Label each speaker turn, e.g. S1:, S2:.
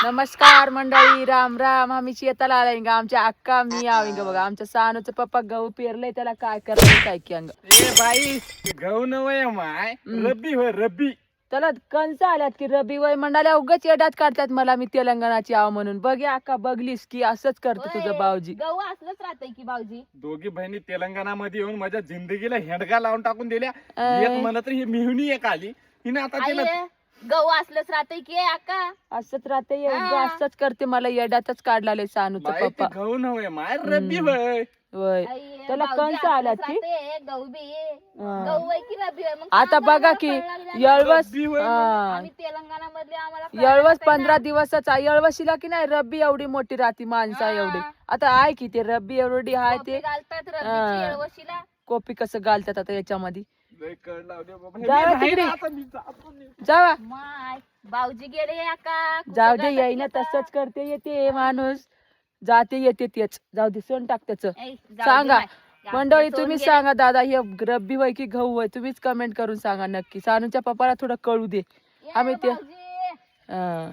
S1: नमस्कार मंडळी, राम राम. आम्ही शेताला आलाय गा. आमच्या अक्का मी आविंग बघा. आमच्या सानूचं पप्पा गहू पेरलंय, त्याला काय करायचं काय की अंग.
S2: ए बाई गहू नवय माय रब्बी होय रब्बी.
S1: त्याला कंस आल्यात की रबी वय मंडाल्या उगाच येड्यात काढतात मला, मी तेलंगणाची आव म्हणून. बघ या अक्का, बघलीस की असंच करतो तुझं भाऊजी.
S3: गहू असलंच राहतंय की भाऊजी.
S2: दोघी बहिणी तेलंगणामध्ये येऊन माझ्या जिंदगीला हेडगा लावून टाकून दिल्या.
S1: अय.
S2: एक म्हणत ही मिळवणी एक आली हिने आता
S3: आई,
S2: तिला
S3: गहू असलंच राहतंय की आका.
S1: असंच राहते,
S3: हा.
S1: असंच करते मला, येड्यातच काढलाय सानूचं
S2: बाई ते
S1: पप्पा.
S2: गहू नवय माय रब्बी होय.
S1: वय
S3: आई,
S1: त्याला
S3: भाऊजी
S1: कंस
S3: असलंच
S1: आल्यात की
S3: राहतंय, गहू बी.
S1: हा.
S3: गहू आहे की रब्बी आहे? मग
S1: आता
S3: सांगा
S1: बघा
S3: आम्हाला
S1: की
S3: कळलं लागलं.
S1: यळवस
S2: रब्बी होय
S1: हा.
S3: आम्ही तेलंगणामधले, आम्हाला
S1: यळवस
S3: कळलं
S1: 15
S3: ना.
S1: दिवसाचा. यळवशीला की नाही रब्बी एवढी मोठी राहती माणसा
S3: हा.
S1: एवढी. आता आहे की ते रब्बी एवढी आहे
S3: कॉपी
S1: ते.
S3: घालतात
S1: हा.
S3: रब्बीची येळवशीला.
S1: कॉपी कसं घालतात आता याच्यामध्ये.
S2: लय कळ लावली बाबा.
S1: जाऊ
S2: मी नाही
S1: तिकडे.
S2: ना आता, मी जातो मी.
S1: जावा
S3: माय भाऊजी गेले आका. कुठं
S1: जाऊ दे,
S3: जातात
S1: येईना
S3: आता?
S1: तसंच करते, येते माणूस जाते येते तेच. जाऊ दे, सोन टाक त्याच.
S3: ऐ, जाऊ दे
S1: सांगा
S3: माय.
S1: मंडळी,
S3: आपले
S1: तुम्ही
S3: सोन
S1: सांगा दादा, हे रब्बी वय की गहू वय, तुम्हीच कमेंट करून सांगा नक्की. सानूच्या पप्पाला थोडं कळू दे.
S3: गेले.
S1: आम्ही ते
S3: भाऊजी.
S1: हा.